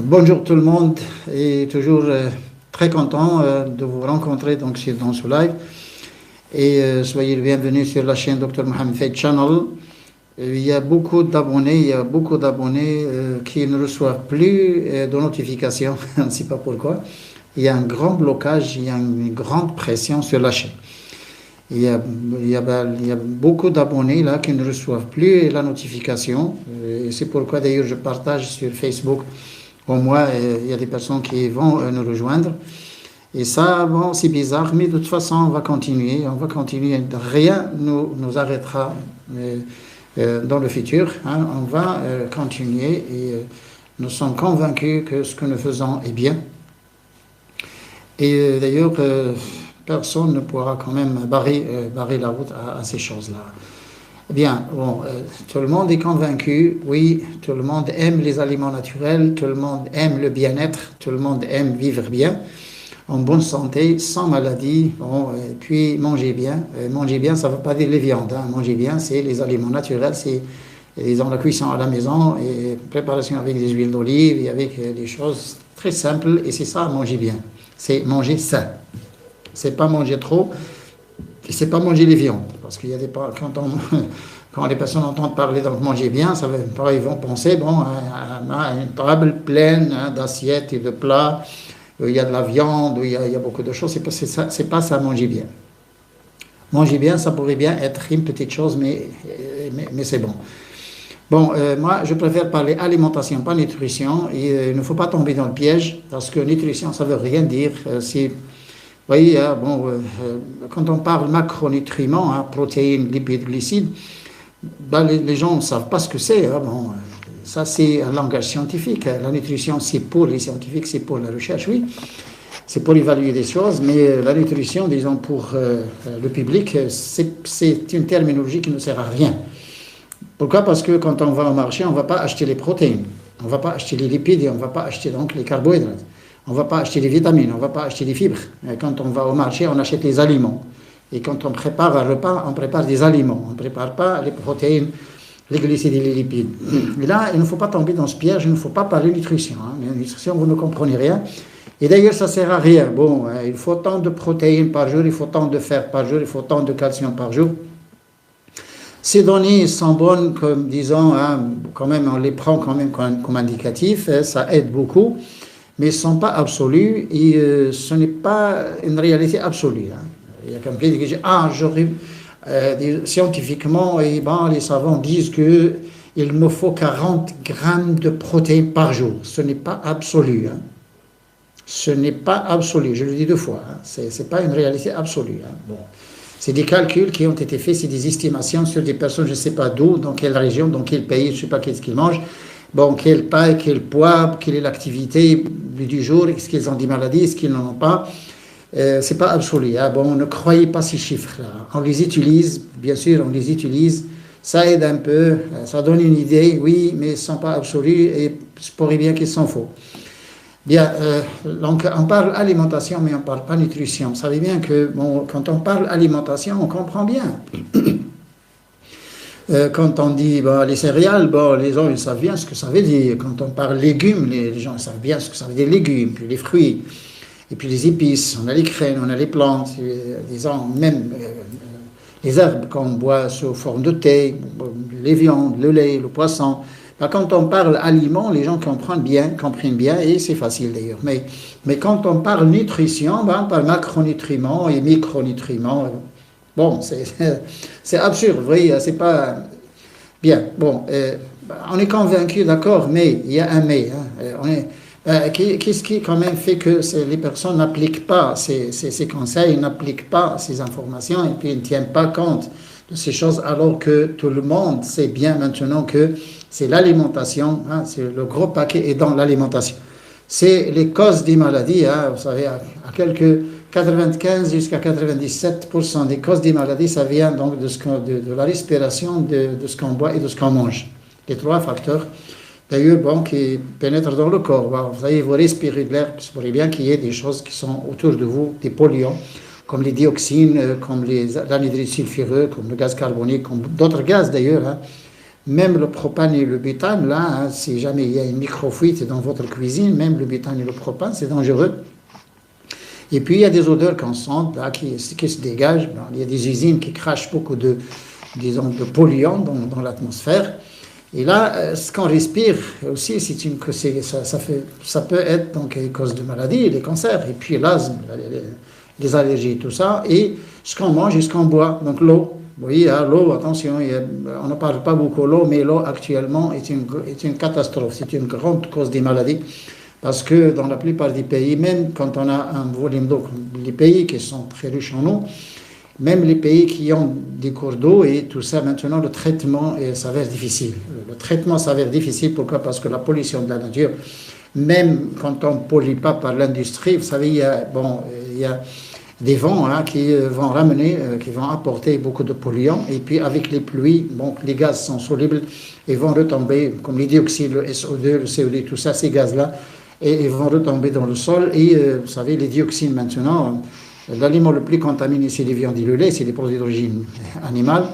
Bonjour tout le monde et toujours très content de vous rencontrer dans ce live et soyez le bienvenu sur la chaîne Dr Mohamed Fayed Channel. Il y a beaucoup d'abonnés qui ne reçoivent plus de notifications, on ne sait pas pourquoi. Il y a un grand blocage, il y a une grande pression sur la chaîne. Il y a beaucoup d'abonnés là qui ne reçoivent plus la notification. Et c'est pourquoi d'ailleurs je partage sur Facebook. Au moins, il y a des personnes qui vont nous rejoindre. Et ça, bon, c'est bizarre, mais de toute façon, on va continuer. Rien nous arrêtera dans le futur. Hein. On va continuer et nous sommes convaincus que ce que nous faisons est bien. Et d'ailleurs, personne ne pourra quand même barrer la route à ces choses-là. Bien, bon, tout le monde est convaincu, oui, tout le monde aime les aliments naturels, tout le monde aime le bien-être, tout le monde aime vivre bien, en bonne santé, sans maladie, bon, et puis manger bien. Manger bien, ça ne veut pas dire les viandes, hein. Manger bien, c'est les aliments naturels, c'est disons, la cuisson à la maison, et préparation avec des huiles d'olive, et avec des choses très simples, et c'est ça, manger bien. C'est manger sain. C'est pas manger trop. Et c'est pas manger les viandes, parce qu'il y a des quand les personnes entendent parler de manger bien, ils vont penser à une table pleine d'assiettes et de plats, où il y a de la viande, où il y a beaucoup de choses. C'est pas ça manger bien. Manger bien, ça pourrait bien être une petite chose, mais c'est bon. Bon, moi, je préfère parler alimentation, pas nutrition. Et il ne faut pas tomber dans le piège, parce que nutrition, ça veut rien dire. Vous voyez, quand on parle macronutriments, protéines, lipides, glucides, les gens ne savent pas ce que c'est. Ça, c'est un langage scientifique. La nutrition, c'est pour les scientifiques, c'est pour la recherche, oui. C'est pour évaluer des choses, mais la nutrition, disons, pour le public, c'est une terminologie qui ne sert à rien. Pourquoi? Parce que quand on va au marché, on ne va pas acheter les protéines, on ne va pas acheter les lipides et on ne va pas acheter donc les carbohydrates. On ne va pas acheter des vitamines, on ne va pas acheter des fibres. Et quand on va au marché, on achète les aliments. Et quand on prépare un repas, on prépare des aliments. On ne prépare pas les protéines, les glucides et les lipides. Et là, il ne faut pas tomber dans ce piège, il ne faut pas parler de nutrition. La nutrition, vous ne comprenez rien. Et d'ailleurs, ça ne sert à rien. Bon, il faut tant de protéines par jour, il faut tant de fer par jour, il faut tant de calcium par jour. Ces données sont bonnes, comme disons, quand même, on les prend quand même comme indicatifs, ça aide beaucoup. Mais ce ne sont pas absolus et ce n'est pas une réalité absolue. Il y a quelqu'un qui dit scientifiquement, les savants disent qu'il me faut 40 grammes de protéines par jour. Ce n'est pas absolu. Ce n'est pas absolu, je le dis deux fois. Ce n'est pas une réalité absolue. Bon. C'est des calculs qui ont été faits, c'est des estimations sur des personnes, je ne sais pas d'où, dans quelle région, dans quel pays, je ne sais pas qu'est-ce qu'ils mangent. Bon, quelle taille, quel poids, quelle est l'activité du jour, est-ce qu'ils ont des maladies, est-ce qu'ils n'en ont pas. C'est pas absolu. Bon, ne croyez pas ces chiffres-là. On les utilise, bien sûr, on les utilise. Ça aide un peu, ça donne une idée, oui, mais ils ne sont pas absolus et c'est pourrait bien qu'ils sont faux. Bien, donc on parle alimentation, mais on ne parle pas nutrition. Vous savez bien que quand on parle alimentation, on comprend bien. Quand on dit les céréales, les gens ils savent bien ce que ça veut dire. Quand on parle légumes, les gens savent bien ce que ça veut dire légumes, puis les fruits, et puis les épices, on a les graines, on a les plantes, disons même les herbes qu'on boit sous forme de thé, les viandes, le lait, le poisson. Quand on parle aliments, les gens comprennent bien, et c'est facile d'ailleurs. Mais quand on parle nutrition, on parle macronutriments et micronutriments. Bon, c'est absurde, vous voyez, c'est pas bien. Bon, on est convaincu, d'accord, mais il y a un mais. Qu'est-ce qui quand même fait que les personnes n'appliquent pas ces conseils, n'appliquent pas ces informations et puis ne tiennent pas compte de ces choses alors que tout le monde sait bien maintenant que c'est l'alimentation, c'est le gros paquet est dans l'alimentation. C'est les causes des maladies, vous savez, à quelques 95 jusqu'à 97% des causes des maladies, ça vient donc de la respiration, de ce qu'on boit et de ce qu'on mange. Les trois facteurs, d'ailleurs, qui pénètrent dans le corps. Vous savez, vous respirez de l'air, il pourrait bien qu'il y ait des choses qui sont autour de vous, des polluants, comme les dioxines, comme l'anhydride sulfureux, comme le gaz carbonique, comme d'autres gaz d'ailleurs. Même le propane et le butane, là, hein, si jamais il y a une microfuite dans votre cuisine, même le butane et le propane, c'est dangereux. Et puis, il y a des odeurs constantes là, qui se dégagent. Bon, il y a des usines qui crachent beaucoup de, disons, de polluants dans l'atmosphère. Et là, ce qu'on respire aussi, ça peut être donc une cause de maladie, des cancers, et puis l'asthme, les allergies, tout ça, et ce qu'on mange et ce qu'on boit, donc l'eau. Oui, hein, l'eau, attention, on ne parle pas beaucoup de l'eau, mais l'eau actuellement est une catastrophe, c'est une grande cause des maladies, parce que dans la plupart des pays, même quand on a un volume d'eau, comme les pays qui sont très riches en eau, même les pays qui ont des cours d'eau et tout ça, maintenant, le traitement s'avère difficile. Le traitement s'avère difficile, pourquoi? Parce que la pollution de la nature, même quand on ne pollue pas par l'industrie, vous savez, il y a des vents hein, qui vont ramener, qui vont apporter beaucoup de polluants, et puis avec les pluies, bon, les gaz sont solubles et vont retomber, comme les dioxydes, le SO2, le CO2, tout ça, ces gaz-là, et ils vont retomber dans le sol, et vous savez, les dioxines maintenant... L'aliment le plus contaminé, c'est les viandes et le lait, c'est les produits d'origine animale.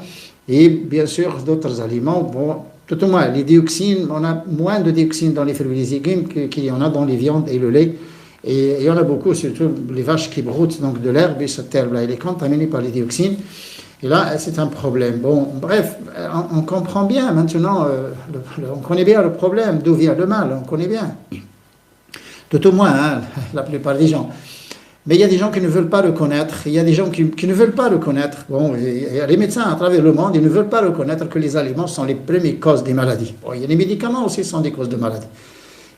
Et bien sûr, d'autres aliments, bon, tout au moins, les dioxines, on a moins de dioxines dans les fruits et les légumes qu'il y en a dans les viandes et le lait. Et il y en a beaucoup, surtout les vaches qui broutent donc de l'herbe, et cette herbe-là, elle est contaminée par les dioxines. Et là, c'est un problème. Bon, bref, on comprend bien maintenant, on connaît bien le problème, d'où vient le mal, on connaît bien. Tout au moins, hein, la plupart des gens. Mais il y a des gens qui ne veulent pas reconnaître, il y a des gens qui ne veulent pas reconnaître, bon, il y a les médecins à travers le monde, ils ne veulent pas reconnaître que les aliments sont les premières causes des maladies. Bon, il y a les médicaments aussi qui sont des causes de maladies.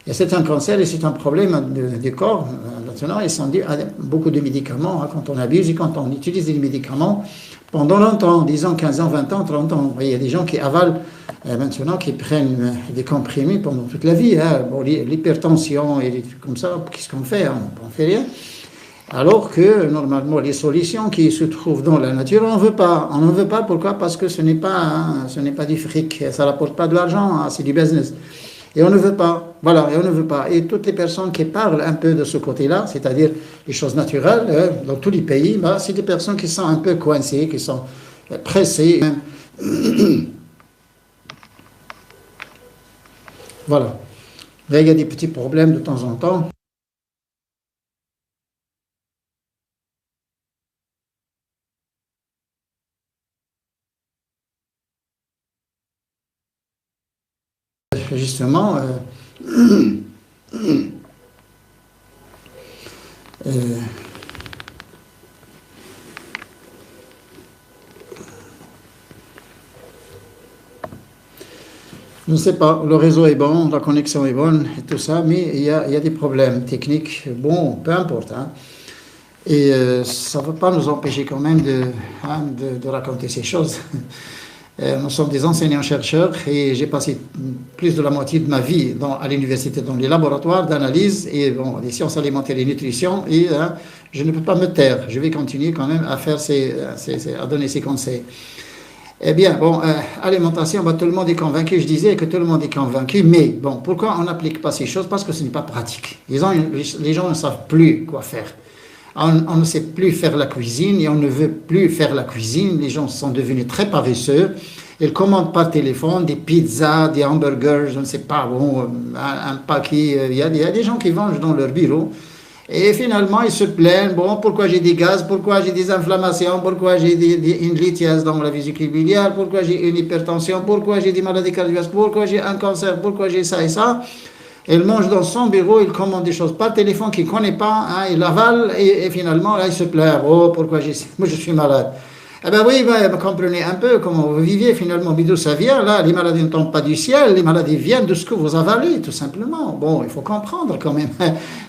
Et c'est un cancer et c'est un problème du corps. Maintenant, ils sont beaucoup de médicaments, hein, quand on abuse et quand on utilise des médicaments pendant longtemps, 10 ans, 15 ans, 20 ans, 30 ans. Il y a des gens qui avalent maintenant, qui prennent des comprimés pendant toute la vie. Hein. Bon, l'hypertension et des trucs comme ça, qu'est-ce qu'on fait? On ne fait rien. Alors que, normalement, les solutions qui se trouvent dans la nature, on n'en veut pas. On n'en veut pas, pourquoi? Parce que ce n'est pas du fric, ça ne rapporte pas de l'argent, hein, c'est du business. Et on ne veut pas, voilà, et on ne veut pas. Et toutes les personnes qui parlent un peu de ce côté-là, c'est-à-dire les choses naturelles, dans tous les pays, bah, c'est des personnes qui sont un peu coincées, qui sont pressées. Voilà. Là, il y a des petits problèmes de temps en temps. Justement, je ne sais pas, le réseau est bon, la connexion est bonne et tout ça, mais il y a des problèmes techniques, bon, peu importe. Hein. Et ça ne va pas nous empêcher quand même de raconter ces choses. Nous sommes des enseignants-chercheurs et j'ai passé plus de la moitié de ma vie à l'université dans les laboratoires d'analyse et bon, des sciences alimentaires et nutrition et je ne peux pas me taire. Je vais continuer quand même à faire à donner ces conseils. Eh bien, bon, alimentation, bah, tout le monde est convaincu. Je disais que tout le monde est convaincu, mais bon, pourquoi on n'applique pas ces choses? Parce que ce n'est pas pratique. Les gens ne savent plus quoi faire. On ne sait plus faire la cuisine et on ne veut plus faire la cuisine. Les gens sont devenus très paresseux. Ils commandent par téléphone des pizzas, des hamburgers, je ne sais pas, bon, un paquet. Il y a des gens qui mangent dans leur bureau. Et finalement, ils se plaignent. Bon, pourquoi j'ai des gaz? Pourquoi j'ai des inflammations? Pourquoi j'ai une lithiase dans la vésicule biliaire? Pourquoi j'ai une hypertension? Pourquoi j'ai des maladies cardiovasculaires? Pourquoi j'ai un cancer? Pourquoi j'ai ça et ça? Il mange dans son bureau, il commande des choses par téléphone qu'il ne connaît pas, hein, il avale et finalement, là, il se plaint. Oh, pourquoi moi, je suis malade. Eh bien oui, comprenez un peu comment vous vivez finalement, mais d'où ça vient. Là, les maladies ne tombent pas du ciel, les maladies viennent de ce que vous avalez, tout simplement. Bon, il faut comprendre quand même.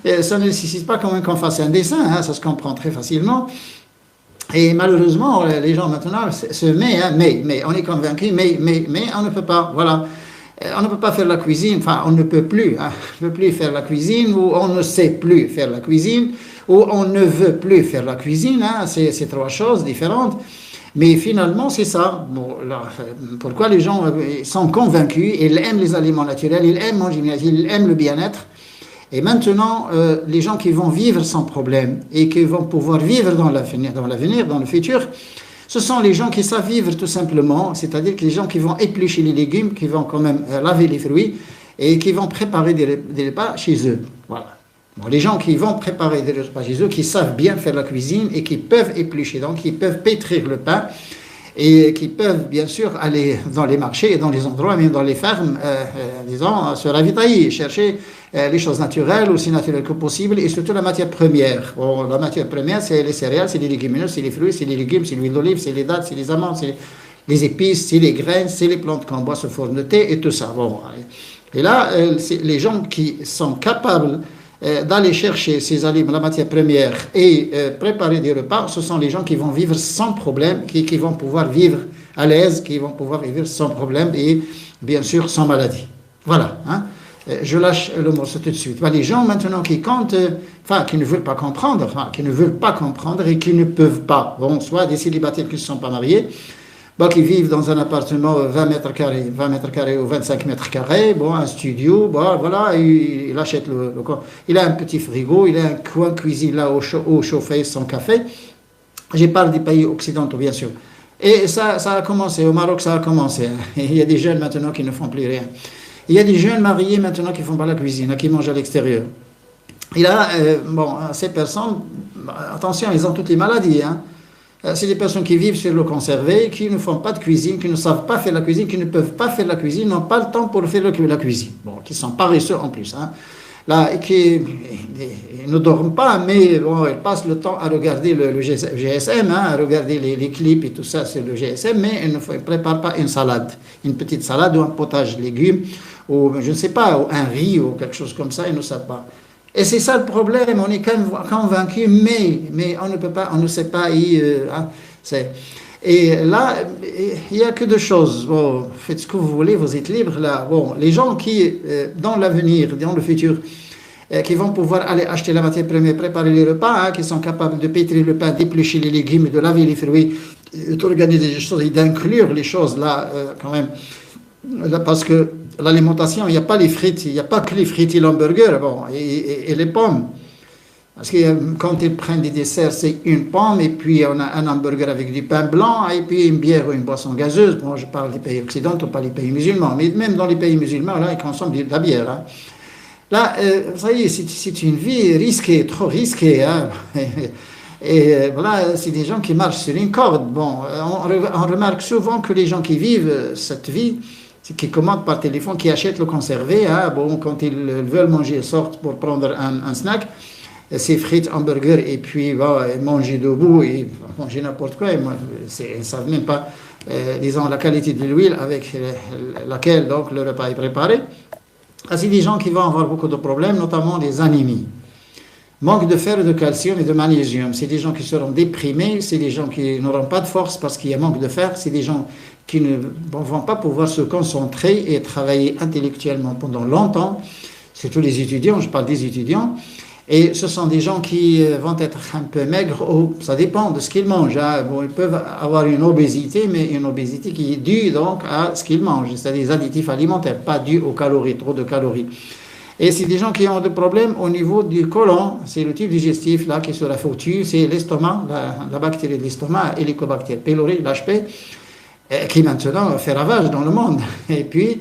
Et ça ne nécessite pas quand même qu'on fasse un dessin, hein, ça se comprend très facilement. Et malheureusement, les gens maintenant se mettent, hein, mais on est convaincu, mais on ne peut pas, voilà. On ne peut pas faire la cuisine, enfin on ne peut plus, hein, on ne peut plus faire la cuisine, ou on ne sait plus faire la cuisine, ou on ne veut plus faire la cuisine, hein, c'est trois choses différentes. Mais finalement, c'est ça. Bon, là, pourquoi les gens sont convaincus, ils aiment les aliments naturels, ils aiment manger, ils aiment le bien-être. Et maintenant, les gens qui vont vivre sans problème et qui vont pouvoir vivre dans l'avenir, dans le futur, Ce sont les gens qui savent vivre tout simplement, c'est-à-dire que les gens qui vont éplucher les légumes, qui vont quand même laver les fruits et qui vont préparer des repas chez eux. Voilà. Bon, les gens qui vont préparer des repas chez eux, qui savent bien faire la cuisine et qui peuvent éplucher, donc qui peuvent pétrir le pain et qui peuvent bien sûr aller dans les marchés et dans les endroits, même dans les fermes, disons, se ravitailler, chercher les choses naturelles, aussi naturelles que possible, et surtout la matière première. Bon, la matière première, c'est les céréales, c'est les légumineuses, c'est les fruits, c'est les légumes, c'est l'huile d'olive, c'est les dattes, c'est les amandes, c'est les épices, c'est les graines, c'est les plantes qu'on boit sous forme de thé et tout ça. Bon, et là, les gens qui sont capables d'aller chercher ces aliments, la matière première et préparer des repas, ce sont les gens qui vont vivre sans problème, qui vont pouvoir vivre à l'aise, qui vont pouvoir vivre sans problème et bien sûr sans maladie. Voilà. Hein. Je lâche le morceau tout de suite. Les gens maintenant qui comptent, qui ne veulent pas comprendre, et qui ne peuvent pas, bon, soit des célibataires qui ne sont pas mariés, bon, qui vivent dans un appartement 20 mètres carrés ou 25 mètres carrés, bon, un studio, bon, voilà, il achète il a un petit frigo, il a un coin cuisine là au chauffé, son café. Je parle des pays occidentaux, bien sûr. Et ça a commencé, au Maroc, ça a commencé. Il y a des jeunes maintenant qui ne font plus rien. Il y a des jeunes mariés maintenant qui font pas la cuisine, qui mangent à l'extérieur. Et là, ces personnes, attention, ils ont toutes les maladies, hein. C'est des personnes qui vivent sur l'eau conservée, qui ne font pas de cuisine, qui ne savent pas faire la cuisine, qui ne peuvent pas faire la cuisine, n'ont pas le temps pour faire la cuisine. Bon, qui sont paresseux en plus, hein. Là, ils ne dorment pas, mais bon, ils passent le temps à regarder le GSM, hein, à regarder les clips et tout ça sur le GSM, mais ils ne préparent pas une salade, une petite salade ou un potage de légumes, ou je ne sais pas, ou un riz ou quelque chose comme ça, ils ne savent pas. Et c'est ça le problème, on est convaincu, mais on ne peut pas, on ne sait pas hein, et là, il n'y a que deux choses. Bon, faites ce que vous voulez, vous êtes libres là. Bon, les gens qui, dans l'avenir, dans le futur, qui vont pouvoir aller acheter la matière première, préparer les repas, hein, qui sont capables de pétrir le pain, d'éplucher les légumes, de laver les fruits, d'organiser des choses et d'inclure les choses là, quand même. Là, parce que l'alimentation, il n'y a pas les frites, il n'y a pas que les frites et l'hamburger, bon, et les pommes. Parce que quand ils prennent des desserts, c'est une pomme, et puis on a un hamburger avec du pain blanc, et puis une bière ou une boisson gazeuse. Bon, je parle des pays occidentaux, pas des pays musulmans, mais même dans les pays musulmans, là, ils consomment de la bière. Hein. Là, ça y est, c'est une vie risquée, trop risquée. Hein. Et voilà, c'est des gens qui marchent sur une corde. Bon, on remarque souvent que les gens qui vivent cette vie, qui commandent par téléphone, qui achètent le conservé, hein, bon, quand ils veulent manger, ils sortent pour prendre un snack, ces frites, hamburgers, et puis manger debout et manger n'importe quoi. Et moi, ils ne savent même pas, disons, la qualité de l'huile avec laquelle donc, le repas est préparé. C'est des gens qui vont avoir beaucoup de problèmes, notamment des anémies. Manque de fer, de calcium et de magnésium. C'est des gens qui seront déprimés, c'est des gens qui n'auront pas de force parce qu'il y a manque de fer, c'est des gens qui ne vont pas pouvoir se concentrer et travailler intellectuellement pendant longtemps, surtout les étudiants, je parle des étudiants. Et ce sont des gens qui vont être un peu maigres, ça dépend de ce qu'ils mangent. Hein. Bon, ils peuvent avoir une obésité, mais une obésité qui est due donc à ce qu'ils mangent, c'est-à-dire des additifs alimentaires, pas due aux calories, trop de calories. Et c'est des gens qui ont des problèmes au niveau du côlon, c'est le tube digestif là qui sera foutu, c'est l'estomac, la bactérie de l'estomac, Helicobacter pylori, l'HP, qui maintenant fait ravage dans le monde. Et puis,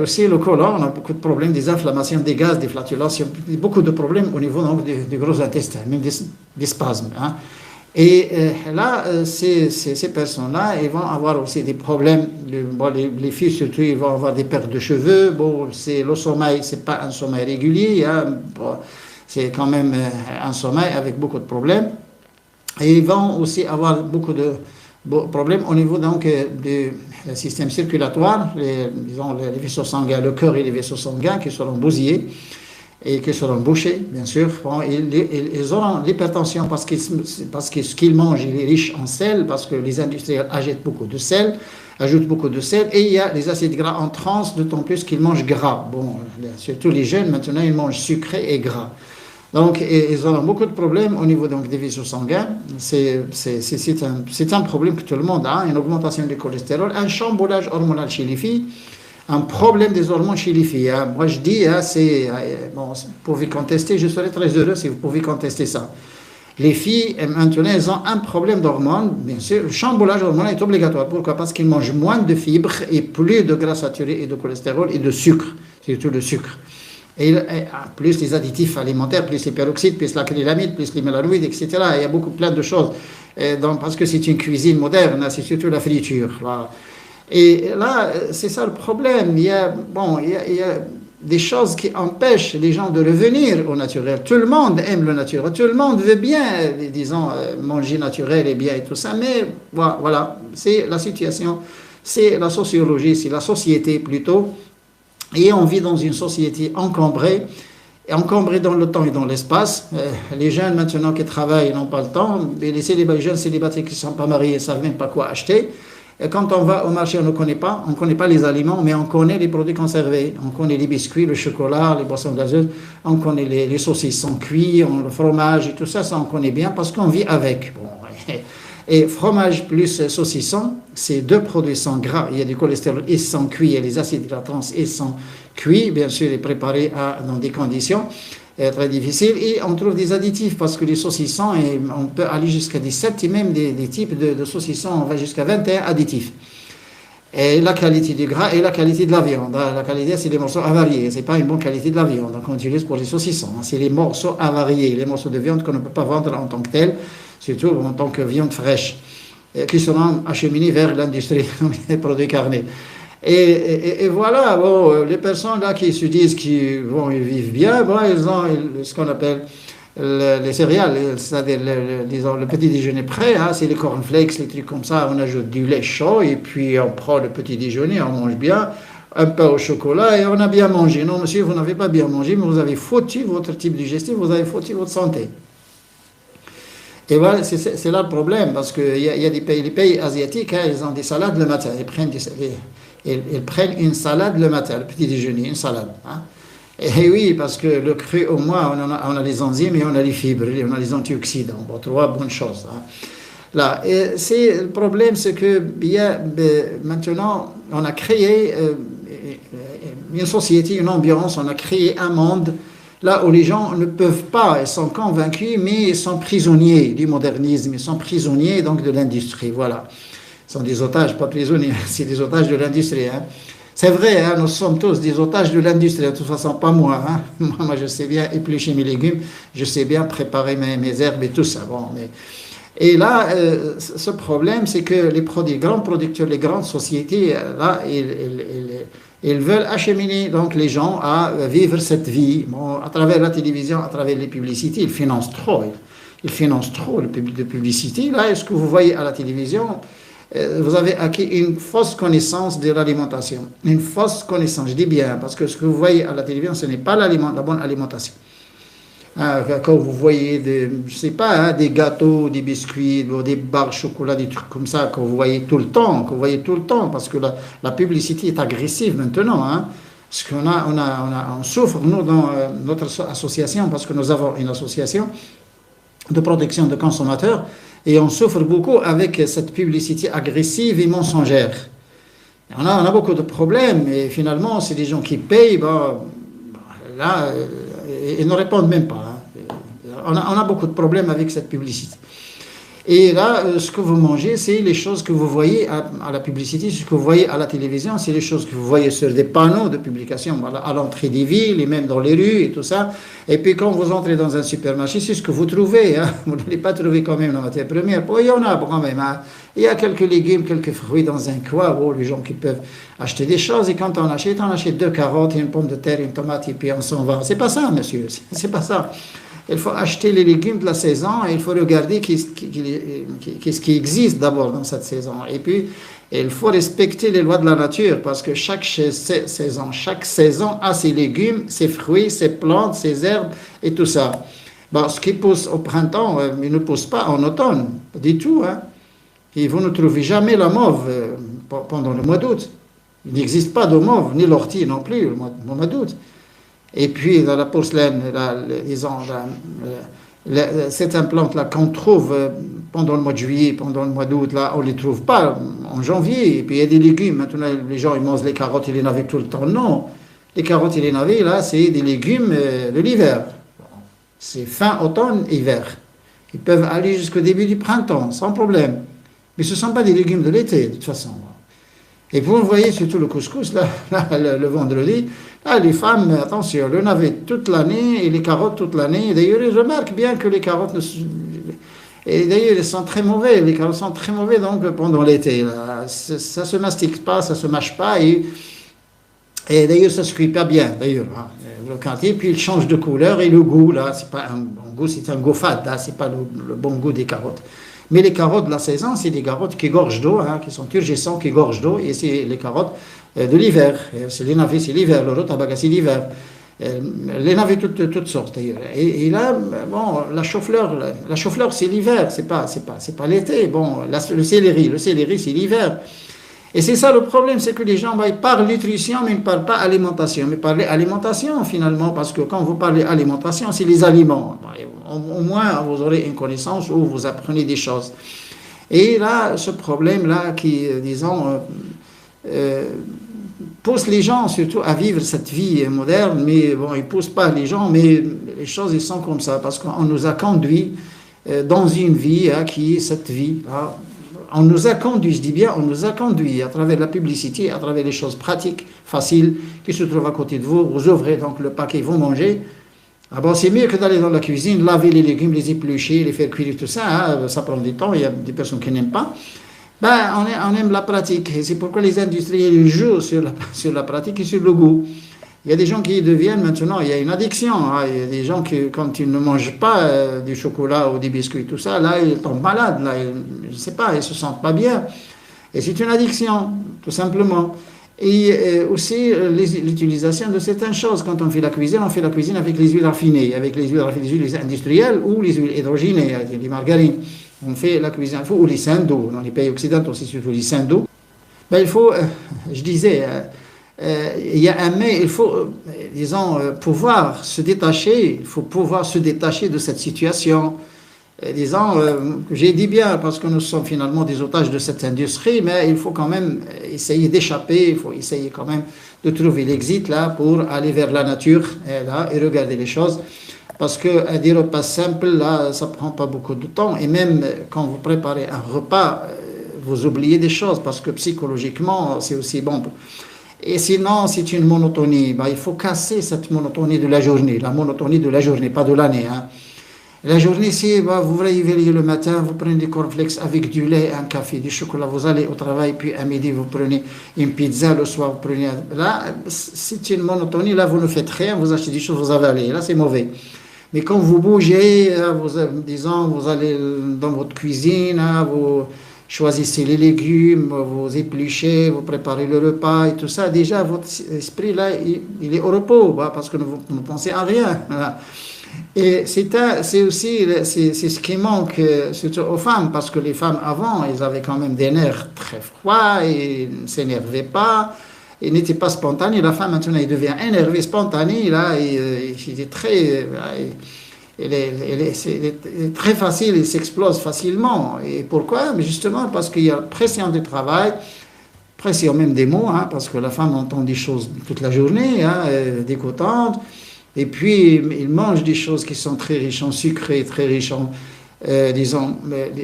aussi le côlon, on a beaucoup de problèmes, des inflammations, des gaz, des flatulences, beaucoup de problèmes au niveau donc, du gros intestin, même des spasmes. Hein. Et là, ces personnes-là, ils vont avoir aussi des problèmes. Les filles, surtout, ils vont avoir des pertes de cheveux. Bon, le sommeil, c'est pas un sommeil régulier. Hein. Bon, c'est quand même un sommeil avec beaucoup de problèmes. Et ils vont aussi avoir beaucoup de problèmes au niveau donc du système circulatoire, disons les vaisseaux sanguins, le cœur et les vaisseaux sanguins qui seront bousillés et qui seront bouchés, bien sûr. Bon, ils auront l'hypertension parce que ce qu'ils mangent il est riche en sel, parce que les industriels ajoutent beaucoup de sel, et il y a les acides gras en trans, d'autant plus qu'ils mangent gras. Bon, surtout les jeunes, maintenant, ils mangent sucré et gras. Donc, ils auront beaucoup de problèmes au niveau donc, des vaisseaux sanguins. C'est un problème que tout le monde a, une augmentation du cholestérol, un chamboulage hormonal chez les filles, un problème des hormones chez les filles. Hein. Moi, je dis, hein, bon, vous pouvez contester, je serais très heureux si vous pouvez contester ça. Les filles, maintenant, elles ont un problème d'hormones. Bien sûr, le chamboulage hormonal est obligatoire. Pourquoi? Parce qu'ils mangent moins de fibres et plus de gras saturés et de cholestérol et de sucre, surtout le sucre. Et plus les additifs alimentaires, plus les peroxydes, plus l'acrylamide, plus les mélanomides, etc. Il y a plein de choses. Parce que c'est une cuisine moderne, c'est surtout la friture. Là. Et là, c'est ça le problème. Il y a des choses qui empêchent les gens de revenir au naturel. Tout le monde aime le naturel, tout le monde veut bien, disons, manger naturel et bien et tout ça, mais voilà, c'est la situation, c'est la sociologie, c'est la société plutôt, et on vit dans une société encombrée dans le temps et dans l'espace. Les jeunes maintenant qui travaillent n'ont pas le temps, et les jeunes célibataires qui ne sont pas mariés ne savent même pas quoi acheter. Et quand on va au marché, on ne connaît pas les aliments, mais on connaît les produits conservés. On connaît les biscuits, le chocolat, les boissons gazeuses, on connaît les saucissons cuits, le fromage et tout ça, ça on connaît bien parce qu'on vit avec. Bon, et fromage plus saucisson, ces deux produits sont gras. Il y a du cholestérol, ils sont cuits, il y a les acides gras trans, ils sont cuits, bien sûr, et préparés dans des conditions très difficiles. Et on trouve des additifs parce que les saucissons, on peut aller jusqu'à 17 et même des types de saucissons, on va jusqu'à 21 additifs. Et la qualité du gras et la qualité de la viande. La qualité, c'est les morceaux avariés. C'est pas une bonne qualité de la viande qu'on utilise pour les saucissons. C'est les morceaux avariés, les morceaux de viande qu'on ne peut pas vendre en tant que tel, surtout en tant que viande fraîche, qui seront acheminés vers l'industrie des produits carnés. Et voilà, les personnes là qui se disent qu'ils vivent bien, ils ont ce qu'on appelle les céréales, c'est-à-dire le petit déjeuner prêt, c'est les cornflakes, les trucs comme ça, on ajoute du lait chaud et puis on prend le petit déjeuner, on mange bien, un pain au chocolat et on a bien mangé. Non monsieur, vous n'avez pas bien mangé, mais vous avez foutu votre type digestif, vous avez foutu votre santé. Et voilà, c'est là le problème, parce qu'il y a des pays, les pays asiatiques, ils ont des salades le matin, ils prennent une salade le matin, le petit déjeuner, une salade. Et oui, parce que le cru, au moins, on a les enzymes et on a les fibres, on a les antioxydants, trois bonnes choses. Là, et le problème, c'est que maintenant, on a créé une société, une ambiance, on a créé un monde là où les gens ne peuvent pas, ils sont convaincus, mais ils sont prisonniers du modernisme, ils sont prisonniers donc de l'industrie, voilà. Ils sont des otages, pas prisonniers, c'est des otages de l'industrie. C'est vrai, nous sommes tous des otages de l'industrie, de toute façon, pas moi. Moi, je sais bien éplucher mes légumes, je sais bien préparer mes herbes et tout ça. Et là, ce problème, c'est que les grands producteurs, les grandes sociétés, là, ils veulent acheminer donc les gens à vivre cette vie. À travers la télévision, à travers les publicités, ils financent trop. Ils financent trop de publicité. Là, est-ce que vous voyez à la télévision, vous avez acquis une fausse connaissance de l'alimentation. Une fausse connaissance, je dis bien, parce que ce que vous voyez à la télévision, ce n'est pas la bonne alimentation. Quand vous voyez des gâteaux, des biscuits, des barres de chocolat, des trucs comme ça, que vous voyez tout le temps, parce que la publicité est agressive maintenant. Parce qu'on on souffre, nous, dans notre association, parce que nous avons une association de protection des consommateurs, et on souffre beaucoup avec cette publicité agressive et mensongère. On a beaucoup de problèmes, et finalement, c'est des gens qui payent, là, ils ne répondent même pas. On a beaucoup de problèmes avec cette publicité. Et là, ce que vous mangez, c'est les choses que vous voyez à la publicité, ce que vous voyez à la télévision, c'est les choses que vous voyez sur des panneaux de publication à l'entrée des villes et même dans les rues et tout ça. Et puis quand vous entrez dans un supermarché, c'est ce que vous trouvez. Vous n'allez pas trouver quand même la matière première. Il y en a quand même. Il y a quelques légumes, quelques fruits dans un coin, les gens qui peuvent acheter des choses. Et quand on achète 2 carottes, une pomme de terre, une tomate, et puis on s'en va. C'est pas ça, monsieur. C'est pas ça. Il faut acheter les légumes de la saison et il faut regarder qu'est-ce qui existe d'abord dans cette saison. Et puis, il faut respecter les lois de la nature parce que chaque saison a ses légumes, ses fruits, ses plantes, ses herbes et tout ça. Ce qui pousse au printemps, il ne pousse pas en automne, pas du tout. Et vous ne trouvez jamais la mauve pendant le mois d'août. Il n'existe pas de mauve, ni l'ortie non plus, le mois d'août. Et puis, dans la porcelaine, certaines plantes-là qu'on trouve pendant le mois de juillet, pendant le mois d'août, là, on ne les trouve pas en janvier. Et puis, il y a des légumes. Maintenant, les gens, ils mangent les carottes et les navets tout le temps. Non. Les carottes et les navets, là, c'est des légumes de l'hiver. C'est fin automne, hiver. Ils peuvent aller jusqu'au début du printemps, sans problème. Mais ce ne sont pas des légumes de l'été, de toute façon. Et vous voyez surtout le couscous, là, le vendredi, là, les femmes, attention, le navet toute l'année et les carottes toute l'année. D'ailleurs, ils remarquent bien que les carottes et d'ailleurs, ils sont très mauvais, les carottes sont très mauvais donc, pendant l'été. Ça ne se mastique pas, ça ne se mâche pas et d'ailleurs, ça ne se cuit pas bien, d'ailleurs. Hein. Le quantier, puis il change de couleur et le goût, là, c'est pas un bon goût, c'est un goût fade, là, c'est pas le bon goût des carottes. Mais les carottes de la saison, c'est des carottes qui gorgent d'eau, hein, qui sont turgescentes, qui gorgent d'eau, et c'est les carottes de l'hiver. C'est les navets, c'est l'hiver, le rutabaga, c'est l'hiver. Les navets, toutes sortes, d'ailleurs. Et là, bon, la chaux-fleur, c'est l'hiver, c'est pas l'été. Bon, le céleri, c'est l'hiver. Et c'est ça le problème, c'est que les gens ils parlent nutrition, mais ils ne parlent pas alimentation. Mais parlez alimentation, finalement, parce que quand vous parlez alimentation, c'est les aliments. Au moins, vous aurez une connaissance où vous apprenez des choses. Et là, ce problème-là qui, disons, pousse les gens surtout à vivre cette vie moderne, mais bon, il ne pousse pas les gens, mais les choses, elles sont comme ça, parce qu'on nous a conduits dans une vie qui est cette vie. On nous a conduit, je dis bien, on nous a conduit à travers la publicité, à travers les choses pratiques, faciles, qui se trouvent à côté de vous. Vous ouvrez donc le paquet, vous mangez. Ah bon, c'est mieux que d'aller dans la cuisine, laver les légumes, les éplucher, les faire cuire, tout ça. Hein, ça prend du temps, il y a des personnes qui n'aiment pas. Ben, on aime la pratique. Et c'est pourquoi les industriels jouent sur la pratique et sur le goût. Il y a des gens qui deviennent maintenant, il y a une addiction. Hein, il y a des gens qui, quand ils ne mangent pas du chocolat ou des biscuits, tout ça, là, ils tombent malades. Là, je ne sais pas, ils ne se sentent pas bien. Et c'est une addiction, tout simplement. Et aussi l'utilisation de certaines choses. Quand on fait la cuisine avec les huiles raffinées, les huiles industrielles ou les huiles hydrogénées, les margarines. On fait la cuisine, ou les saints d'eau. Dans les pays occidentaux, c'est surtout les saints d'eau. Ben, il faut, je disais, il y a un mais, il faut, disons, pouvoir se détacher, il faut pouvoir se détacher de cette situation. Disons, j'ai dit bien, parce que nous sommes finalement des otages de cette industrie, mais il faut quand même essayer d'échapper, il faut essayer quand même de trouver l'exit là pour aller vers la nature et regarder les choses. Parce que des repas simples, là, ça ne prend pas beaucoup de temps. Et même quand vous préparez un repas, vous oubliez des choses, parce que psychologiquement, c'est aussi bon. Et sinon, c'est une monotonie. Il faut casser cette monotonie de la journée. La monotonie de la journée, pas de l'année. Hein. La journée, c'est, vous vous réveillez le matin, vous prenez des cornflakes avec du lait, un café, du chocolat, vous allez au travail, puis à midi, vous prenez une pizza, le soir, vous prenez... Là, c'est une monotonie. Là, vous ne faites rien, vous achetez des choses, vous avalez. Là, c'est mauvais. Mais quand vous bougez, vous allez dans votre cuisine, vous choisissez les légumes, vous épluchez, vous préparez le repas et tout ça, déjà votre esprit là, il est au repos, parce que vous ne pensez à rien. Et c'est aussi ce qui manque surtout aux femmes, parce que les femmes avant, elles avaient quand même des nerfs très froids, et ne s'énervaient pas. Il n'était pas spontané. La femme, maintenant, elle devient énervée, spontanée. Là, il est très, c'est très facile, il s'explose facilement. Et pourquoi? Mais justement, parce qu'il y a pression du travail, pression même des mots, hein, parce que la femme entend des choses toute la journée, hein, dégoûtantes. Et puis, il mange des choses qui sont très riches en sucre et très riches en... disons,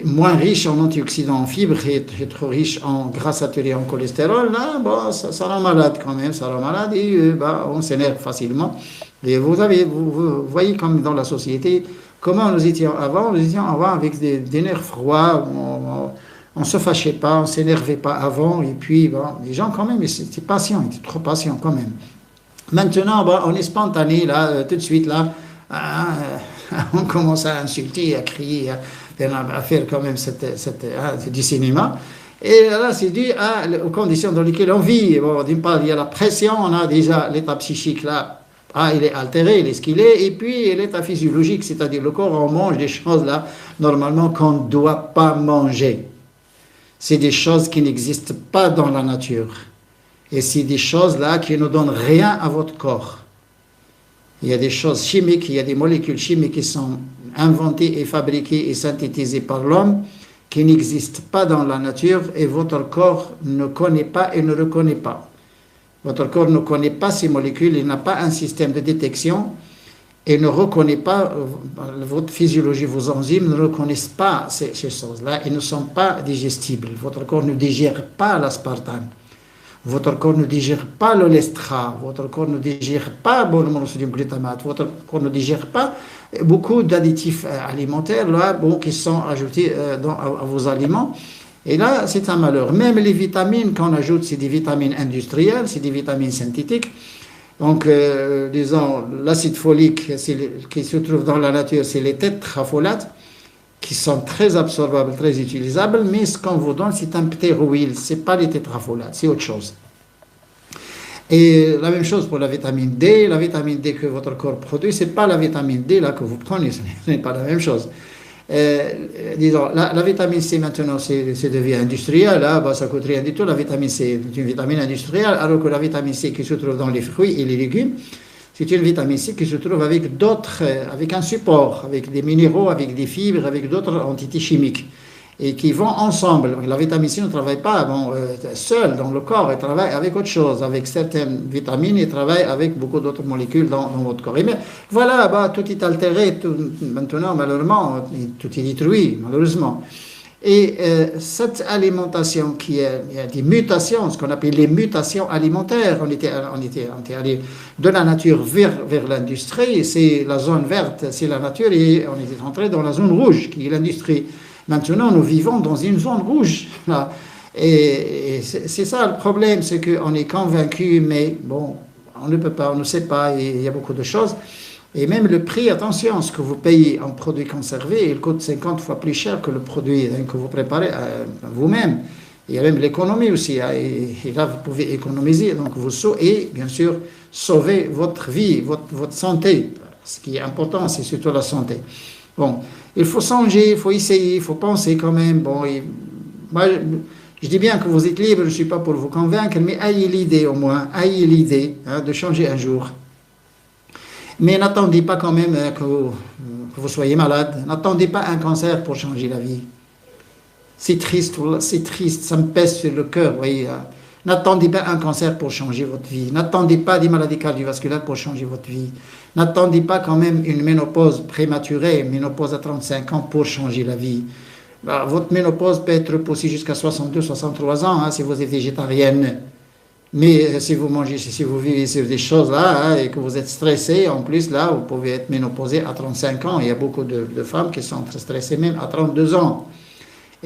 moins riche en antioxydants, en fibres et trop riche en gras saturés, en cholestérol, là, bon, ça rend malade quand même, ça rend malade et on s'énerve facilement. Et vous voyez comme dans la société, comment nous étions avant avec des nerfs froids, on ne se fâchait pas, on ne s'énervait pas avant, et puis bon, les gens quand même, ils étaient patients, ils étaient trop patients quand même. Maintenant, on est spontané, là, tout de suite, là, on commence à insulter, à crier, à faire quand même du cinéma. Et là, c'est dû aux conditions dans lesquelles on vit. Bon, d'une part, il y a la pression, on a déjà l'état psychique là, il est altéré, il est ce qu'il est, et puis l'état physiologique, c'est-à-dire le corps, on mange des choses là, normalement, qu'on ne doit pas manger. C'est des choses qui n'existent pas dans la nature. Et c'est des choses là qui ne donnent rien à votre corps. Il y a des choses chimiques, il y a des molécules chimiques qui sont inventées et fabriquées et synthétisées par l'homme qui n'existent pas dans la nature et votre corps ne connaît pas et ne reconnaît pas. Votre corps ne connaît pas ces molécules, il n'a pas un système de détection et ne reconnaît pas, votre physiologie, vos enzymes ne reconnaissent pas ces choses-là et ne sont pas digestibles. Votre corps ne digère pas l'aspartame. Votre corps ne digère pas l'olestra, votre corps ne digère pas le monosodium glutamate, votre corps ne digère pas beaucoup d'additifs alimentaires là, qui sont ajoutés à vos aliments. Et là, c'est un malheur. Même les vitamines qu'on ajoute, c'est des vitamines industrielles, c'est des vitamines synthétiques. Donc, disons, l'acide folique qui se trouve dans la nature, c'est les tétrafolates, qui sont très absorbables, très utilisables, mais ce qu'on vous donne, c'est un ptéroïl, ce n'est pas les tétrafolates, c'est autre chose. Et la même chose pour la vitamine D que votre corps produit, ce n'est pas la vitamine D là que vous prenez, ce n'est pas la même chose. Disons, la vitamine C maintenant, c'est de vie industrielle, là, ça ne coûte rien du tout, la vitamine C est une vitamine industrielle, alors que la vitamine C qui se trouve dans les fruits et les légumes, c'est une vitamine C qui se trouve avec d'autres, avec un support, avec des minéraux, avec des fibres, avec d'autres entités chimiques, et qui vont ensemble. La vitamine C ne travaille pas seule dans le corps, elle travaille avec autre chose, avec certaines vitamines, elle travaille avec beaucoup d'autres molécules dans votre corps. Et bien, voilà, tout est altéré, maintenant, malheureusement, tout est détruit, malheureusement. Et cette alimentation il y a des mutations, ce qu'on appelle les mutations alimentaires, on était allé de la nature vers l'industrie, c'est la zone verte, c'est la nature, et on était entré dans la zone rouge, qui est l'industrie. Maintenant, nous vivons dans une zone rouge. Là. Et c'est ça le problème, c'est qu'on est convaincu, mais bon, on ne peut pas, on ne sait pas, il y a beaucoup de choses. Et même le prix, attention, ce que vous payez en produit conservé, il coûte 50 fois plus cher que le produit que vous préparez vous-même. Il y a même l'économie aussi. Et là, vous pouvez économiser. Donc, et bien sûr, sauver votre vie, votre santé. Ce qui est important, c'est surtout la santé. Bon, il faut songer, il faut essayer, il faut penser quand même. Bon, moi, je dis bien que vous êtes libre, je ne suis pas pour vous convaincre, mais ayez l'idée au moins, ayez l'idée de changer un jour. Mais n'attendez pas quand même que vous soyez malade. N'attendez pas un cancer pour changer la vie. C'est triste, ça me pèse sur le cœur, vous voyez. N'attendez pas un cancer pour changer votre vie. N'attendez pas des maladies cardiovasculaires pour changer votre vie. N'attendez pas quand même une ménopause prématurée, une ménopause à 35 ans pour changer la vie. Votre ménopause peut être repoussée jusqu'à 62, 63 ans si vous êtes végétarienne. Mais si vous mangez, si vous vivez sur des choses là et que vous êtes stressé, en plus là, vous pouvez être ménopausé à 35 ans. Il y a beaucoup de femmes qui sont très stressées même à 32 ans.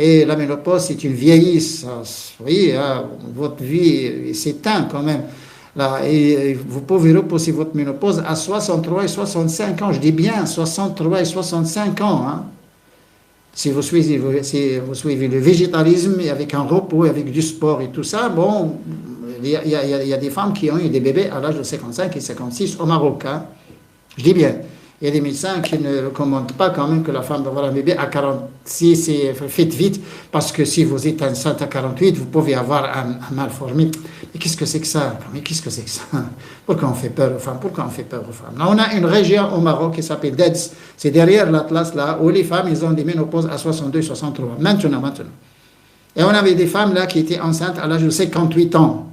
Et la ménopause, c'est une vieillisse. Vous voyez, votre vie s'éteint quand même. Là, et vous pouvez repousser votre ménopause à 63 et 65 ans. Je dis bien 63 et 65 ans. Si vous suivez le végétalisme et avec un repos, avec du sport et tout ça, bon, il y a des femmes qui ont eu des bébés à l'âge de 55 et 56 au Maroc. Je dis bien. Il y a des médecins qui ne recommandent pas quand même que la femme doit avoir un bébé à 46 et faites vite, parce que si vous êtes enceinte à 48, vous pouvez avoir un mal formé. Mais qu'est-ce que c'est que ça? Mais qu'est-ce que c'est que ça? Pourquoi on fait peur aux femmes? Pourquoi on fait peur aux femmes? Là, on a une région au Maroc qui s'appelle Deds. C'est derrière l'Atlas, là, où les femmes, ils ont des ménopauses à 62, 63. Maintenant. Et on avait des femmes, là, qui étaient enceintes à l'âge de 58 ans.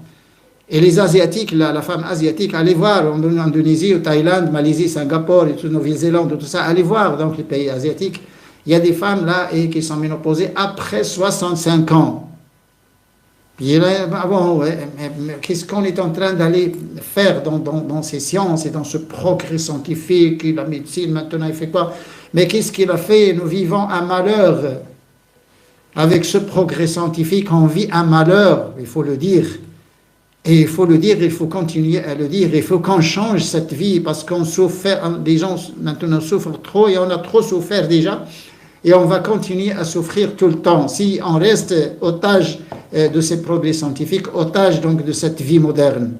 Et les Asiatiques, la femme asiatique, allez voir en Indonésie, au Thaïlande, Malaisie, Singapour, et tout, Nouvelle-Zélande, tout ça, allez voir donc les pays asiatiques. Il y a des femmes là qui sont ménopausées après 65 ans. Puis là, qu'est-ce qu'on est en train d'aller faire dans ces sciences et dans ce progrès scientifique, la médecine maintenant, il fait quoi? Mais qu'est-ce qu'il a fait? Nous vivons un malheur. Avec ce progrès scientifique, on vit un malheur, il faut le dire. Et il faut le dire, il faut continuer à le dire, il faut qu'on change cette vie parce qu'on souffre, les gens maintenant souffrent trop et on a trop souffert déjà et on va continuer à souffrir tout le temps si on reste otage de ces progrès scientifiques, otage donc de cette vie moderne.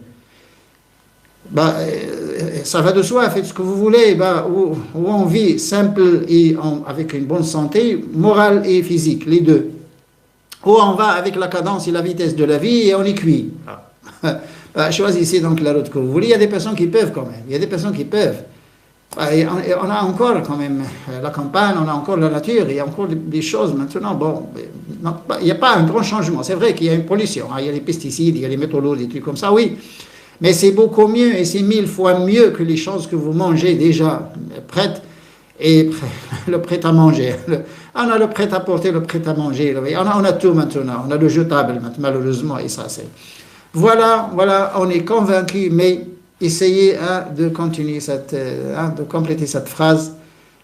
Ça va de soi, faites ce que vous voulez, où on vit simple et avec une bonne santé, morale et physique, les deux. Où on va avec la cadence et la vitesse de la vie et on est cuit. Choisissez donc la route que vous voulez. Il y a des personnes qui peuvent quand même. Il y a des personnes qui peuvent. Et on a encore quand même la campagne, on a encore la nature, il y a encore des choses maintenant. Bon, il n'y a pas un grand changement. C'est vrai qu'il y a une pollution. Il y a les pesticides, il y a les métaux lourds, des trucs comme ça, oui. Mais c'est beaucoup mieux et c'est 1000 fois mieux que les choses que vous mangez déjà prêtes et le prêt à manger. On a le prêt à porter, le prêt à manger. On a tout maintenant. On a le jetable malheureusement et ça c'est. Voilà, on est convaincu, mais essayez de continuer de compléter cette phrase.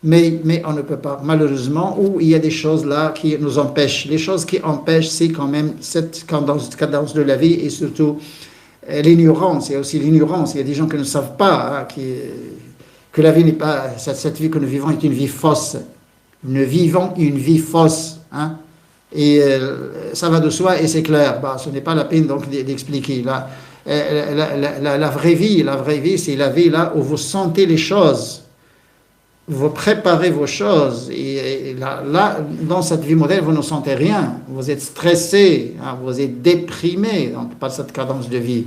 Mais on ne peut pas, malheureusement, ou il y a des choses là qui nous empêchent. Les choses qui empêchent, c'est quand même cette cadence de la vie et surtout l'ignorance. Il y a aussi l'ignorance. Il y a des gens qui ne savent pas que la vie n'est pas, cette vie que nous vivons est une vie fausse. Nous vivons une vie fausse. Hein? Et ça va de soi et c'est clair. Ce n'est pas la peine donc d'expliquer. La vraie vie, c'est la vie là où vous sentez les choses. Vous préparez vos choses et là, dans cette vie moderne, vous ne sentez rien. Vous êtes stressé, hein, vous êtes déprimé donc, par cette cadence de vie.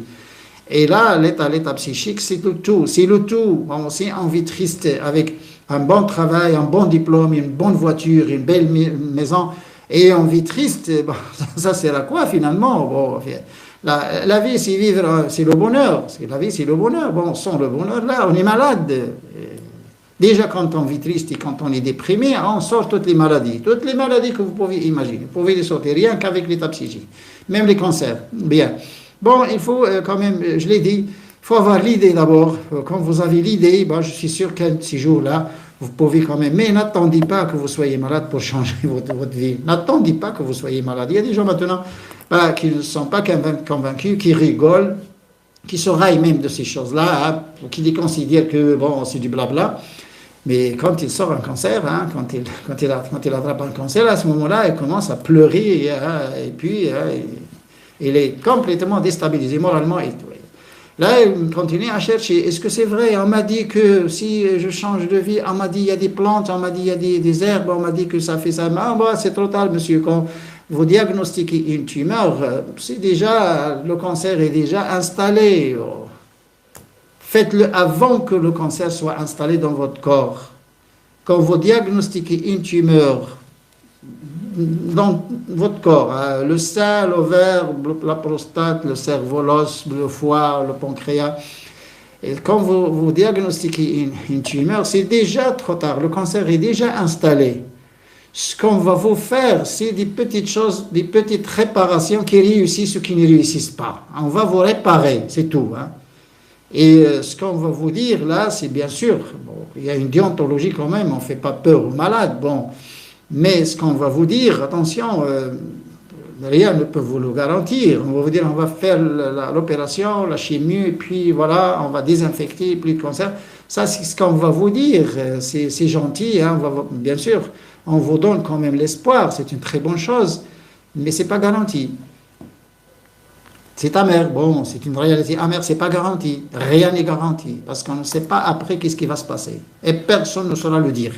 Et là, l'état psychique, c'est le tout. C'est le tout. Si on vit triste avec un bon travail, un bon diplôme, une bonne voiture, une belle maison, et on vit triste, ça sert à quoi finalement? La vie, c'est vivre, c'est le bonheur. La vie, c'est le bonheur. Sans le bonheur, là, on est malade. Déjà, quand on vit triste et quand on est déprimé, on sort toutes les maladies. Toutes les maladies que vous pouvez imaginer. Vous pouvez les sortir, rien qu'avec l'état psychique. Même les cancers. Bien. Il faut quand même, je l'ai dit, il faut avoir l'idée d'abord. Quand vous avez l'idée, je suis sûr qu'un de ces jours-là, vous pouvez quand même. Mais n'attendez pas que vous soyez malade pour changer votre vie. N'attendez pas que vous soyez malade. Il y a des gens maintenant qui ne sont pas convaincus, qui rigolent, qui se raillent même de ces choses-là, qui considèrent que c'est du blabla. Mais quand il sort un cancer, quand il attrape un cancer, à ce moment-là, il commence à pleurer et puis il est complètement déstabilisé moralement. Et tout. Là, il continue à chercher. Est-ce que c'est vrai? On m'a dit que si je change de vie, on m'a dit il y a des plantes, on m'a dit il y a des herbes, on m'a dit que ça fait ça. C'est trop tard, monsieur. Quand vous diagnostiquez une tumeur, le cancer est déjà installé. Faites-le avant que le cancer soit installé dans votre corps. Quand vous diagnostiquez une tumeur dans votre corps, le sein, l'ovaire, la prostate, le cerveau, l'os, le foie, le pancréas, et quand vous diagnostiquez une tumeur, c'est déjà trop tard. Le cancer est déjà installé. Ce qu'on va vous faire, c'est des petites choses, des petites réparations qui réussissent ou qui ne réussissent pas. On va vous réparer, c'est tout. Et ce qu'on va vous dire là, c'est bien sûr, il y a une déontologie quand même, on ne fait pas peur aux malades, mais ce qu'on va vous dire, attention, rien ne peut vous le garantir. On va vous dire, on va faire l'opération, la chimie, et puis voilà, on va désinfecter, plus de cancer. Ça, c'est ce qu'on va vous dire, c'est gentil, bien sûr, on vous donne quand même l'espoir, c'est une très bonne chose, mais ce n'est pas garanti. C'est amer, c'est une réalité amère, c'est pas garanti. Rien n'est garanti, parce qu'on ne sait pas après qu'est-ce qui va se passer. Et personne ne saura le dire.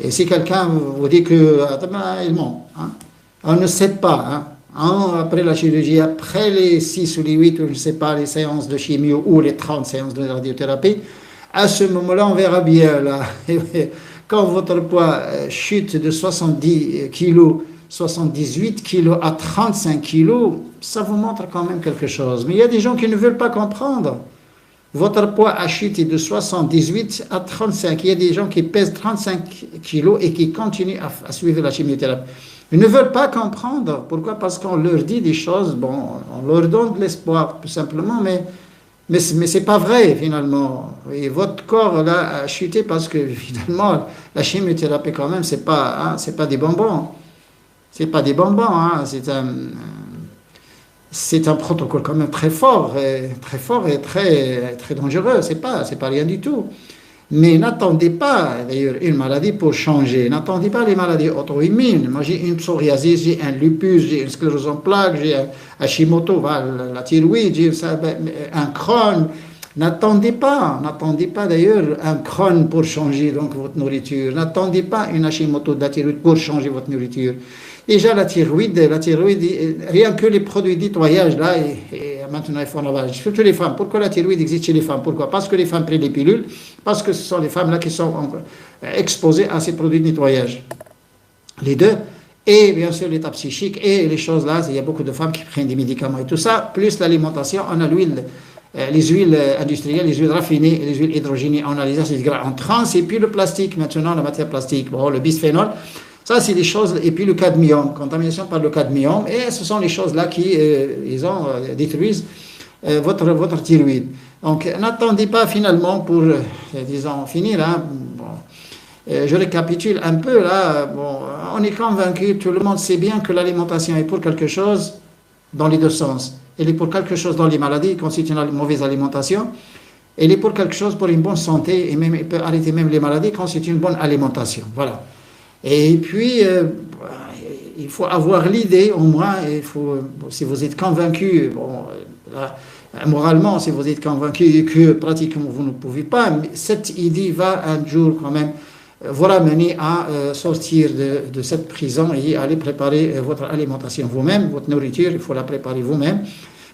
Et si quelqu'un vous dit que il ment, on ne sait pas. Après la chirurgie, après les 6 ou les 8, ou je ne sais pas, les séances de chimio ou les 30 séances de radiothérapie, à ce moment-là, on verra bien. Là. Quand votre poids chute de 70 kilos, 78 kilos à 35 kilos, ça vous montre quand même quelque chose. Mais il y a des gens qui ne veulent pas comprendre. Votre poids a chuté de 78 à 35. Il y a des gens qui pèsent 35 kilos et qui continuent à suivre la chimiothérapie. Ils ne veulent pas comprendre. Pourquoi? Parce qu'on leur dit des choses, on leur donne de l'espoir, tout simplement, mais ce n'est pas vrai, finalement. Et votre corps, là, a chuté parce que, finalement, la chimiothérapie, quand même, c'est pas des bonbons. C'est pas des bonbons, c'est un protocole quand même très fort et très, très dangereux. C'est pas rien du tout. Mais n'attendez pas, d'ailleurs, une maladie pour changer. N'attendez pas les maladies auto-immunes. Moi, j'ai une psoriasis, j'ai un lupus, j'ai une sclérose en plaques, j'ai un Hashimoto, la thyroïde, j'ai un Crohn. N'attendez pas d'ailleurs un Crohn pour changer donc votre nourriture. N'attendez pas une Hashimoto de la thyroïde pour changer votre nourriture. Déjà, la thyroïde, rien que les produits de nettoyage, là, et maintenant, il faut en avoir. Surtout les femmes. Pourquoi la thyroïde existe chez les femmes? Pourquoi? Parce que les femmes prennent les pilules, parce que ce sont les femmes là qui sont exposées à ces produits de nettoyage. Les deux. et bien sûr l'état psychique, et les choses là, il y a beaucoup de femmes qui prennent des médicaments et tout ça, plus l'alimentation, on a l'huile, les huiles industrielles, les huiles raffinées, les huiles hydrogénées, on a les acides gras en trans, et puis le plastique, maintenant la matière plastique, bon, le bisphénol, ça c'est des choses, et puis le cadmium, contamination par le cadmium, et ce sont les choses là qui, détruisent votre thyroïde. Donc n'attendez pas finalement pour, disons, finir, hein, bon, je récapitule un peu là. Bon, on est convaincu, tout le monde sait bien que l'alimentation est pour quelque chose dans les deux sens. Elle est pour quelque chose dans les maladies, constitue une mauvaise alimentation. Elle est pour quelque chose pour une bonne santé, et même, elle peut arrêter même les maladies, constitue une bonne alimentation. Voilà. Et puis, il faut avoir l'idée, au moins, il faut, si vous êtes convaincu, bon, là, moralement, si vous êtes convaincu que pratiquement vous ne pouvez pas, mais cette idée va un jour quand même vous ramener à sortir de cette prison et aller préparer votre alimentation vous-même, votre nourriture, il faut la préparer vous-même,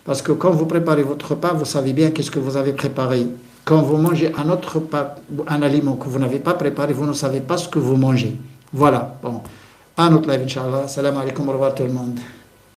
parce que quand vous préparez votre repas, vous savez bien qu'est-ce que vous avez préparé. Quand vous mangez un autre repas, un aliment que vous n'avez pas préparé, vous ne savez pas ce que vous mangez. Voilà, bon, un autre live, Inch'Allah. Salam alaikum, au revoir tout le monde.